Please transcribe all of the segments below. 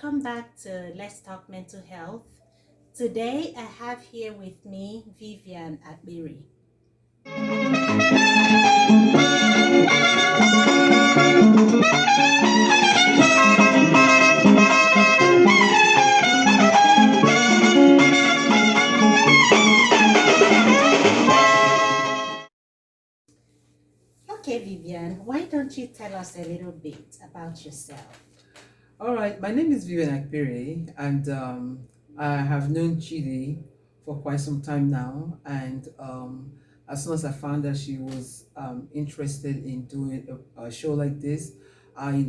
Welcome back to Let's Talk Mental Health. Today I have here with me Vivian at Berry. Okay, Vivian, why don't you tell us a little bit about yourself? All right, my name is Vivian Akpiri, and I have known Chidi for quite some time now. And as soon as I found that she was interested in doing a show like this, I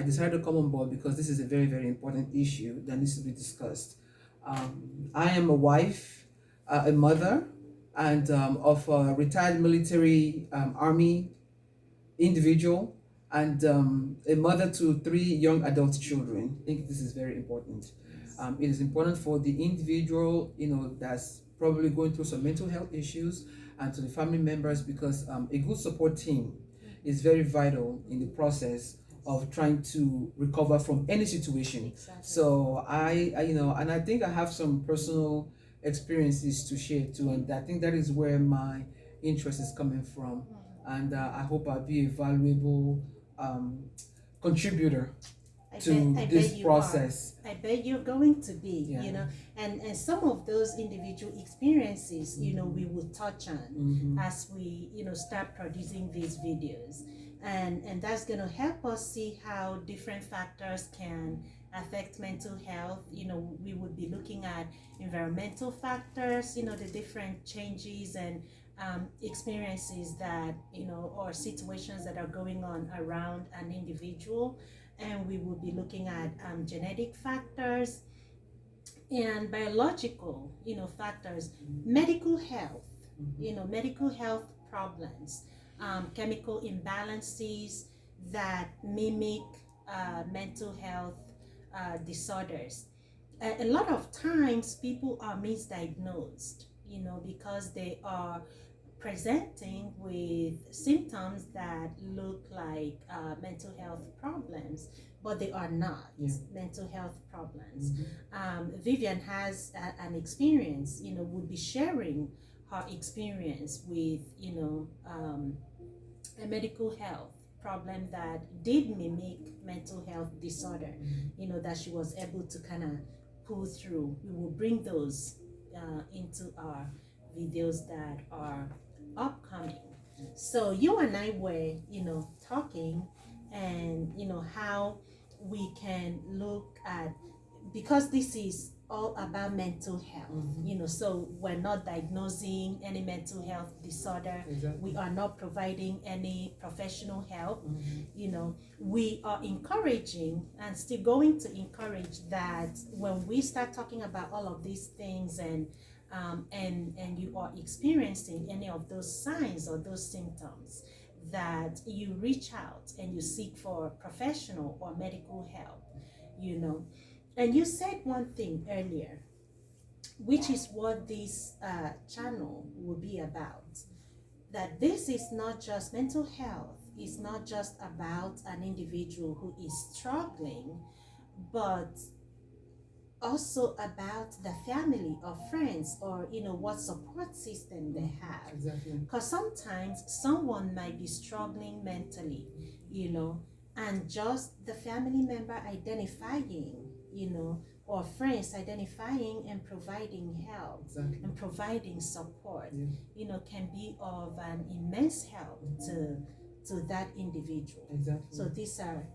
decided to come on board because this is a very, very important issue that needs to be discussed. I am a wife, a mother, and of a retired military army individual and a mother to three young adult children. I think this is very important. It is important for the individual, that's probably going through some mental health issues, and to the family members because a good support team is very vital in the process of trying to recover from any situation. Exactly. So and I think I have some personal experiences to share too, and I think that is where my interest is coming from, and I hope I'll be a valuable contributor to this process. I bet you're going to be, Yeah. and some of those individual experiences, we will touch on as we, start producing these videos. And that's going to help us see how different factors can affect mental health. We would be looking at environmental factors, the different changes and experiences that, or situations that are going on around an individual. And we will be looking at genetic factors and biological, factors, medical health, medical health problems, chemical imbalances that mimic mental health disorders. A lot of times people are misdiagnosed, because they are presenting with symptoms that look like mental health problems, but they are not mental health problems. Vivian has an experience, would be sharing her experience with, a medical health problem that did mimic mental health disorder, that she was able to kind of pull through. We will bring those into our videos that are upcoming. So you and I were, talking, and how we can look at, because this is all about mental health, so we're not diagnosing any mental health disorder. Exactly. We are not providing any professional help. We are encouraging and still going to encourage that when we start talking about all of these things and you are experiencing any of those signs or those symptoms, that you reach out and you seek for professional or medical help. And you said one thing earlier, which is what this channel will be about, that this is not just mental health, it's not just about an individual who is struggling, but also about the family or friends, or what support system they have. Exactly. Because sometimes someone might be struggling mentally, and just the family member identifying, or friends identifying and providing help. Exactly. And providing support, can be of an immense help to that individual. Exactly. So these are,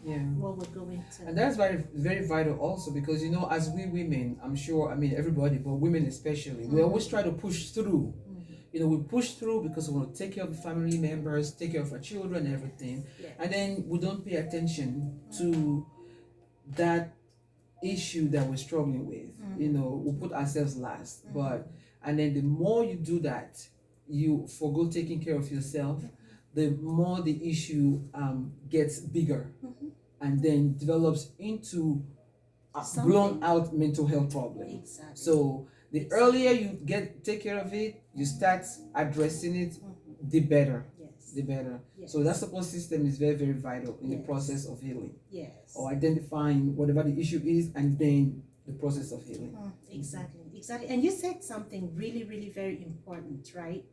what we're going to. And that's very, very vital also because, as we women, I'm sure, everybody, but women especially, we always try to push through. We push through because we want to take care of the family members, take care of our children and everything. Yes. And then we don't pay attention to that issue that we're struggling with. We put ourselves last. And then the more you do that, you forgo taking care of yourself, the more the issue gets bigger and then develops into a blown out mental health problem. Exactly. So the earlier you take care of it, you start addressing it, the better. Yes. the better. Yes. So that support system is very, very vital in the Yes. process of healing. Yes. Or identifying whatever the issue is and then the process of healing. Exactly, exactly. And you said something really, really very important, right?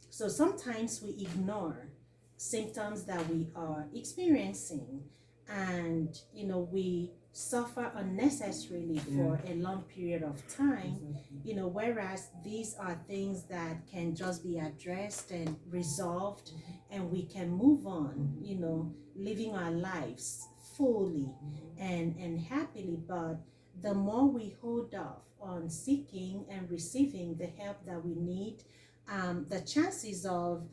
So sometimes we ignore symptoms that we are experiencing, and we suffer unnecessarily for a long period of time. Exactly. Whereas these are things that can just be addressed and resolved, and we can move on, living our lives fully and happily. But the more we hold off on seeking and receiving the help that we need, the chances of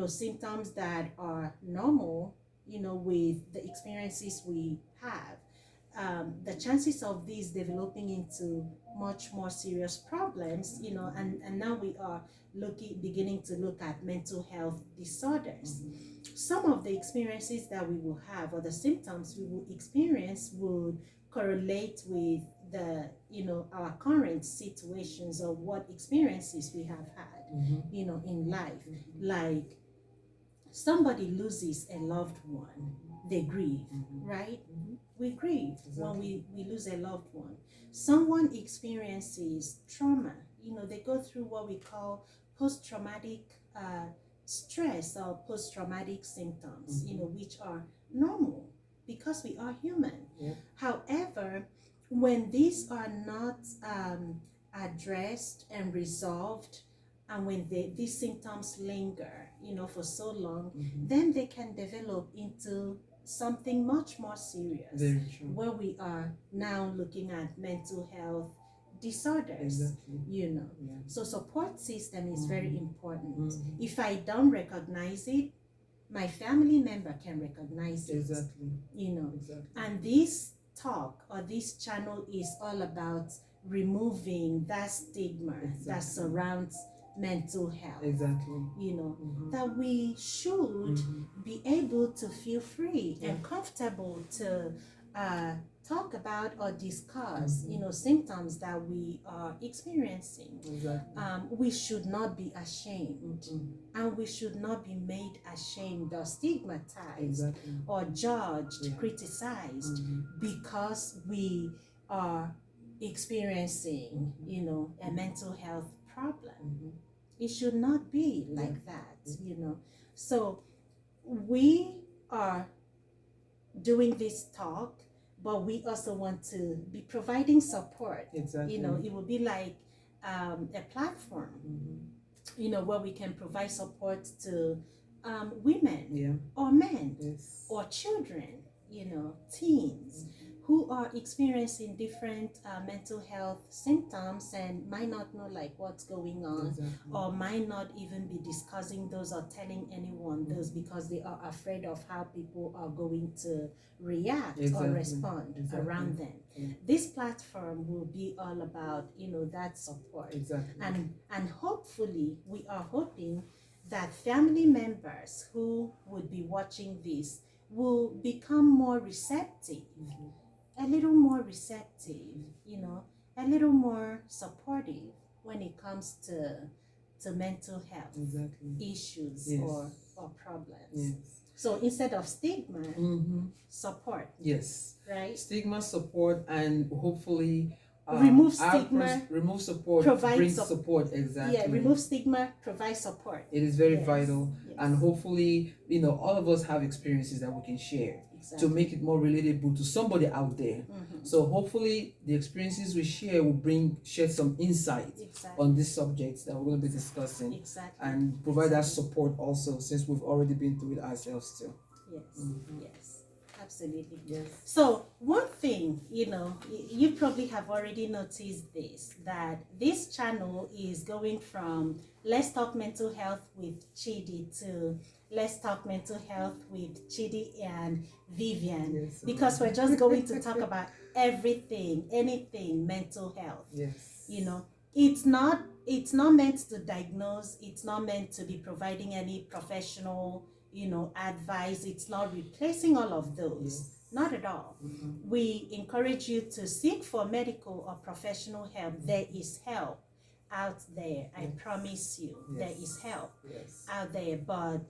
symptoms that are normal, with the experiences we have, the chances of these developing into much more serious problems, and now we are beginning to look at mental health disorders. Some of the experiences that we will have, or the symptoms we will experience, would correlate with our current situations, or what experiences we have had in life. Like, somebody loses a loved one, they grieve, right? We grieve when we lose a loved one. Someone experiences trauma, they go through what we call post-traumatic stress, or post-traumatic symptoms, which are normal because we are human. However, when these are not addressed and resolved, and when these symptoms linger, for so long, then they can develop into something much more serious, where we are now looking at mental health disorders. So support system is very important. If I don't recognize it, my family member can recognize it. And this talk, or this channel, is all about removing that stigma that surrounds mental health. That we should be able to feel free and comfortable to talk about or discuss symptoms that we are experiencing. We should not be ashamed, and we should not be made ashamed or stigmatized or judged, criticized, because we are experiencing a mental health problem. It should not be like that. So we are doing this talk, but we also want to be providing support. It will be like a platform, where we can provide support to women or men or children, teens, who are experiencing different mental health symptoms and might not know like what's going on, or might not even be discussing those or telling anyone those, because they are afraid of how people are going to react or respond around them. This platform will be all about that support. And hopefully, we are hoping that family members who would be watching this will become more receptive, a little more receptive, a little more supportive when it comes to mental health issues or problems. So instead of stigma, support. Right? Stigma, support, and hopefully remove stigma, remove support, bring support. Remove stigma, provide support. It is very vital. And hopefully, all of us have experiences that we can share to make it more relatable to somebody out there. So hopefully the experiences we share will shed some insight on these subjects that we're going to be discussing, and provide that support also, since we've already been through it ourselves too. Yes, absolutely. So one thing, you probably have already noticed this, that this channel is going from Let's Talk Mental Health with Chidi to Let's Talk Mental Health with Chidi and Vivian, because we're just going to talk about everything, anything mental health. It's not meant to diagnose, it's not meant to be providing any professional advice. It's not replacing all of those. Not at all. We encourage you to seek for medical or professional help. There is help out there. I Yes. promise you, Yes. there is help Yes. out there. But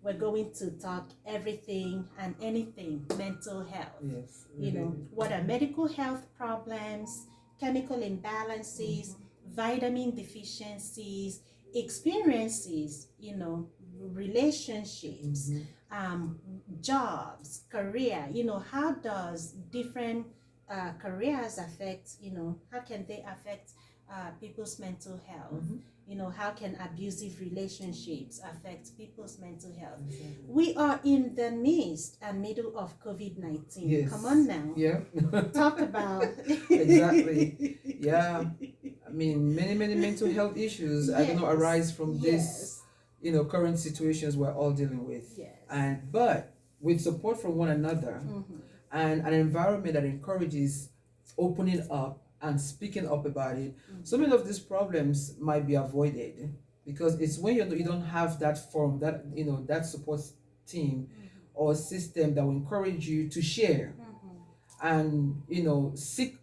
we're going to talk everything and anything mental health. Yes. What are medical health problems, chemical imbalances, vitamin deficiencies, experiences, relationships, jobs, career. How does different careers affect, how can they affect people's mental health? How can abusive relationships affect people's mental health? Exactly. We are in the midst and middle of COVID-19. Yes. Come on now. Yeah. Talk about. Exactly. Yeah. I mean, many mental health issues are going to arise from this, current situations we're all dealing with. Yes. But with support from one another and an environment that encourages opening up and speaking up about it, so many of these problems might be avoided, because it's when you don't have that form, that support team or system that will encourage you to share and seek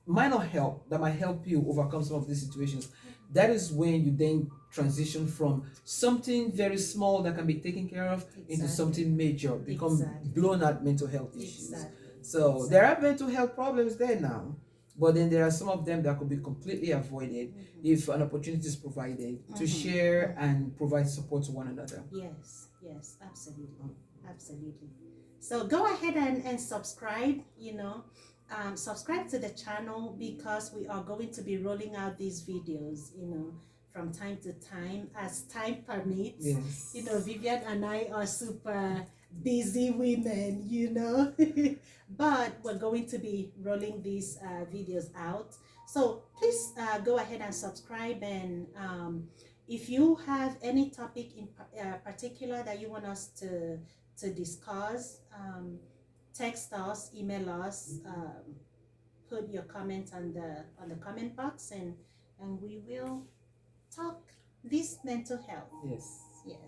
minor help that might help you overcome some of these situations. That is when you then transition from something very small that can be taken care of into something major, become blown out mental health issues. So there are mental health problems there now, but then there are some of them that could be completely avoided if an opportunity is provided to share and provide support to one another. Yes, absolutely. Absolutely. So go ahead and subscribe, subscribe to the channel, because we are going to be rolling out these videos, from time to time as time permits. Yes. Vivian and I are super busy women, but we're going to be rolling these videos out. So please go ahead and subscribe, and if you have any topic in particular that you want us to discuss, text us, email us, put your comment on the comment box, and we will talk this mental health. Yes. Yes.